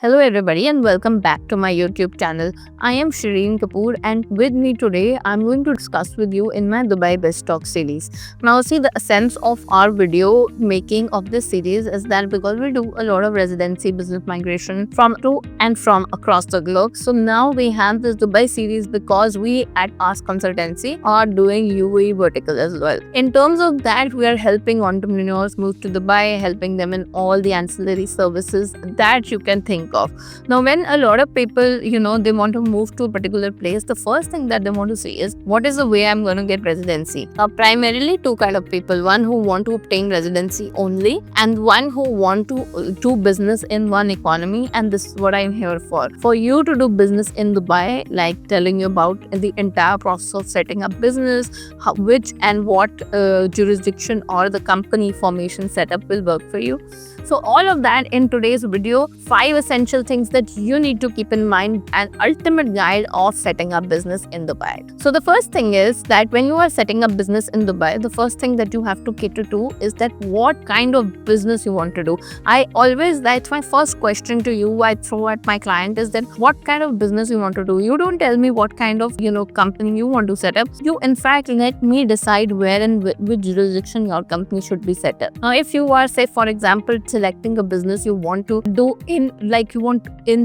Hello everybody and welcome back to my YouTube channel. I am Shireen Kapoor and with me today I'm going to discuss with you in my Dubai Bizz Talk Series. Now see, the essence of our video making of this series is that because we do a lot of residency business migration from to and from across the globe. So now we have this Dubai series because we at Ask Consultancy are doing UAE vertical as well. In terms of that, we are helping entrepreneurs move to Dubai, helping them in all the ancillary services that you can think of. Now, when a lot of people, they want to move to a particular place, the first thing that they want to see is what is the way I'm going to get residency. Now, primarily two kind of people: one who want to obtain residency only, and one who want to do business in one economy. And this is what I'm here for you to do business in Dubai, like telling you about the entire process of setting up business, which and what jurisdiction or the company formation setup will work for you. So all of that in today's video, 5 essential things that you need to keep in mind, an ultimate guide of setting up business in Dubai. So the first thing is that when you are setting up business in Dubai, the first thing that you have to cater to is that what kind of business you want to do. That's my first question to you I throw at my client is that what kind of business you want to do. You don't tell me what kind of, company you want to set up. You in fact let me decide where and which jurisdiction your company should be set up. Now, if you are, say for example, selecting a business you want to do in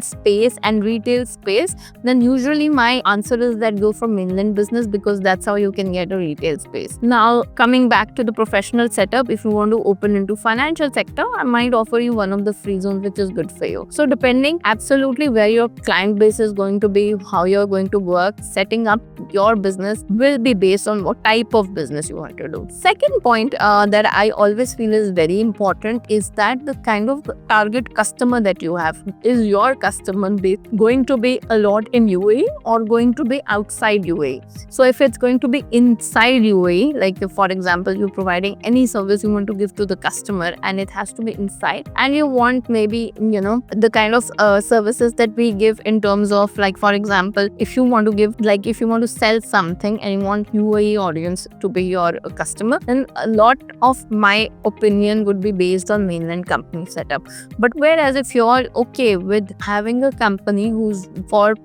space and retail space, then usually my answer is that go for mainland business because that's how you can get a retail space. Now, coming back to the professional setup, if you want to open into financial sector, I might offer you one of the free zones which is good for you. So depending absolutely where your client base is going to be, how you're going to work, setting up your business will be based on what type of business you want to do. Second point that I always feel is very important is that the kind of target customer that you have. Is your customer base going to be a lot in UAE or going to be outside UAE? So if it's going to be inside UAE, like if, for example, you're providing any service you want to give to the customer and it has to be inside, and you want maybe, the kind of services that we give in terms of, like, for example, if you want to sell something and you want UAE audience to be your customer, then a lot of my opinion would be based on mainland company setup. But whereas if you're okay with having a company who's for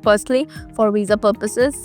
visa purposes,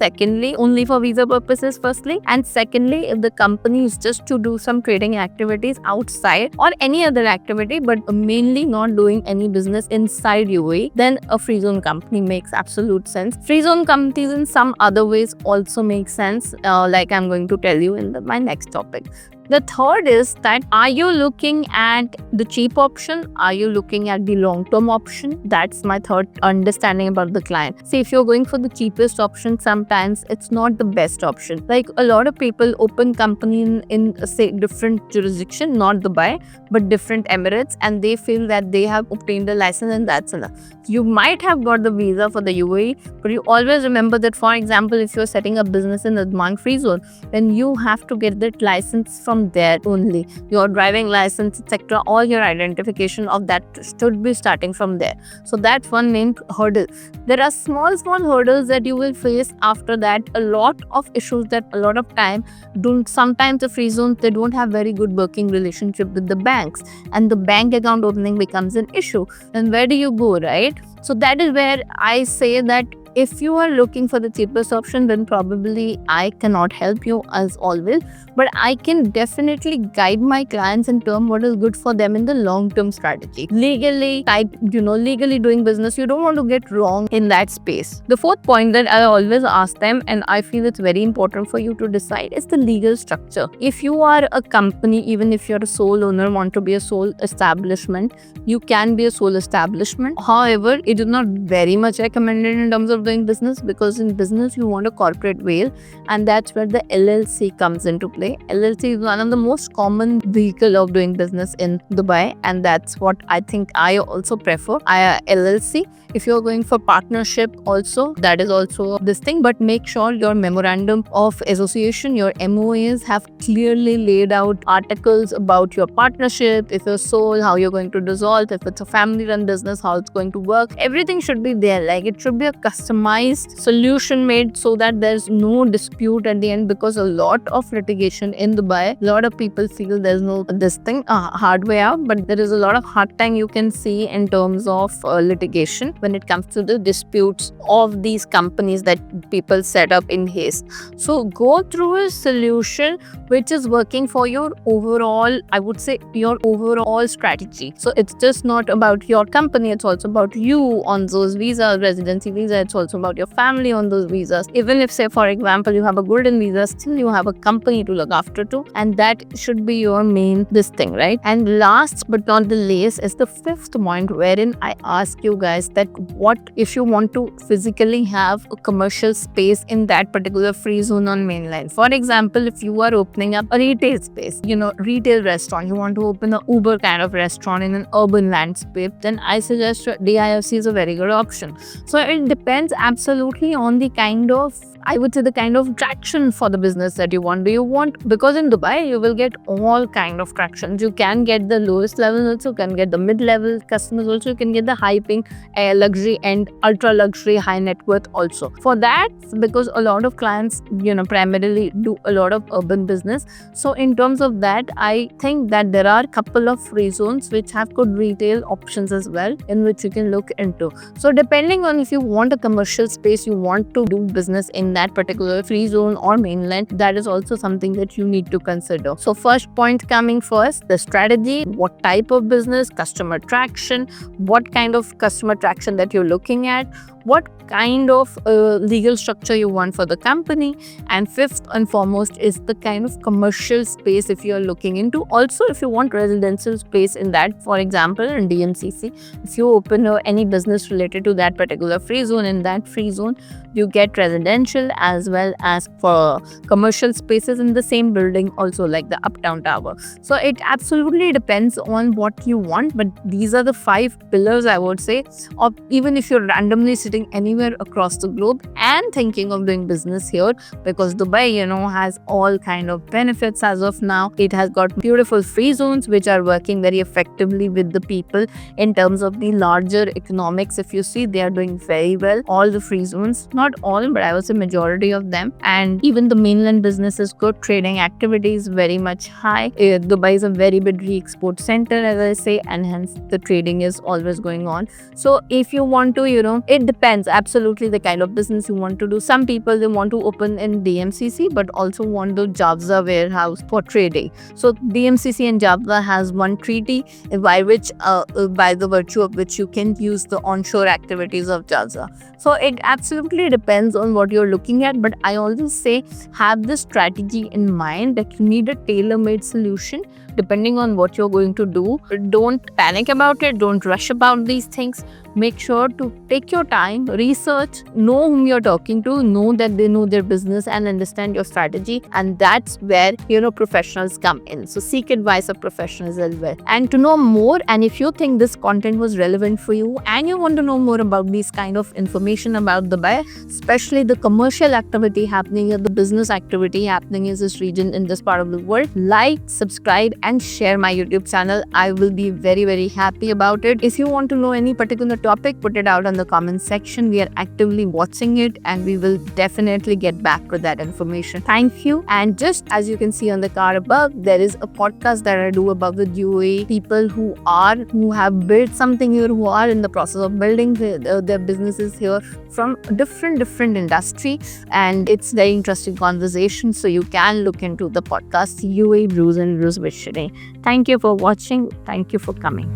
only for visa purposes firstly, and secondly, if the company is just to do some trading activities outside or any other activity but mainly not doing any business inside UAE, then a free zone company makes absolute sense. Free zone companies in some other ways also make sense, like I'm going to tell you in my next topic. The third is that, are you looking at the cheap option? Are you looking at the long-term option? That's my third understanding about the client. See, if you're going for the cheapest option, sometimes it's not the best option. Like a lot of people open company in say different jurisdiction, not Dubai, but different Emirates, and they feel that they have obtained a license and that's enough. You might have got the visa for the UAE, but you always remember that, for example, if you're setting up business in the Adman free zone, then you have to get that license from there only. Your driving license, etc., all your identification of that should be starting from there. So that's one main hurdle. There are small hurdles that you will face after that. A lot of issues that a lot of time sometimes the free zones, they don't have very good working relationship with the banks, and the bank account opening becomes an issue. Then where do you go, right? So that is where I say that if you are looking for the cheapest option, then probably I cannot help you as always, but I can definitely guide my clients in terms what is good for them in the long-term strategy. Legally doing business, you don't want to get wrong in that space. The fourth point that I always ask them, and I feel it's very important for you to decide, is the legal structure. If you are a company, even if you're a sole owner, want to be a sole establishment, you can be a sole establishment. However, it is not very much recommended in terms of doing business, because in business you want a corporate veil, and that's where the LLC comes into play. LLC is one of the most common vehicle of doing business in Dubai, and that's what I think I also prefer, LLC. If you're going for partnership also, that is also this thing, but make sure your memorandum of association, your MOAs, have clearly laid out articles about your partnership. If you're sole, how you're going to dissolve. If it's a family run business, how it's going to work. Everything should be there. Like, it should be a custom customized solution made so that there's no dispute at the end, because a lot of litigation in Dubai, a lot of people feel there's no this thing hard way out, but there is a lot of hard time you can see in terms of litigation when it comes to the disputes of these companies that people set up in haste. So go through a solution which is working for your overall, I would say, your overall strategy. So it's just not about your company, it's also about you on those visas, residency visa, it's also about your family on those visas. Even if, say for example, you have a golden visa, still you have a company to look after too, and that should be your main this thing, right? And last but not the least is the fifth point, wherein I ask you guys that what if you want to physically have a commercial space in that particular free zone on mainland. For example, if you are opening up a retail space, retail restaurant, you want to open a Uber kind of restaurant in an urban landscape, then I suggest DIFC is a very good option. So it depends absolutely on the kind of, I would say, the kind of traction for the business that you want. Do you want, because in Dubai you will get all kind of tractions. You can get the lowest level also, you can get the mid-level customers also, you can get the high-paying luxury and ultra-luxury high net worth also. For that, because a lot of clients, primarily do a lot of urban business. So in terms of that, I think that there are a couple of free zones which have good retail options as well, in which you can look into. So depending on if you want a commercial space, you want to do business in that particular free zone or mainland, that is also something that you need to consider. So first point coming first, the strategy, what type of business, customer traction, what kind of customer traction that you're looking at, what kind of legal structure you want for the company, and fifth and foremost is the kind of commercial space if you're looking into. Also, if you want residential space in that, for example in DMCC, if you open any business related to that particular free zone, in that free zone you get residential as well as for commercial spaces in the same building also, like the Uptown Tower. So it absolutely depends on what you want, but these are the 5 pillars, I would say, of even if you're randomly sitting anywhere across the globe and thinking of doing business here, because Dubai, has all kind of benefits as of now. It has got beautiful free zones which are working very effectively with the people in terms of the larger economics. If you see, they are doing very well, all the free zones, not all, but I would say majority of them. And even the mainland business is good, trading activity is very much high. Dubai is a very big re-export center, as I say, and hence the trading is always going on. So if you want to, it depends absolutely the kind of business you want to do. Some people, they want to open in DMCC but also want the Jabza warehouse for trading. So DMCC and Jabza has one treaty by which by the virtue of which you can use the onshore activities of Jabza. So it absolutely depends on what you're looking at, but I always say have this strategy in mind that you need a tailor-made solution depending on what you're going to do. Don't panic about it, don't rush about these things. Make sure to take your time, research, know whom you're talking to, know that they know their business and understand your strategy, and that's where professionals come in. So seek advice of professionals as well. And to know more, and if you think this content was relevant for you and you want to know more about these kind of information about Dubai, especially the commercial activity happening or the business activity happening in this region, in this part of the world, like, subscribe and share my YouTube channel. I will be very, very happy about it. If you want to know any particular topic, put it out on the comment section. We are actively watching it and we will definitely get back with that information. Thank you. And just as you can see on the card above, there is a podcast that I do about the UAE people who have built something here, who are in the process of building their businesses here from different industry, and it's very interesting conversation. So you can look into the podcast UAE Brews and Brews with Shireen. Thank you for watching. Thank you for coming.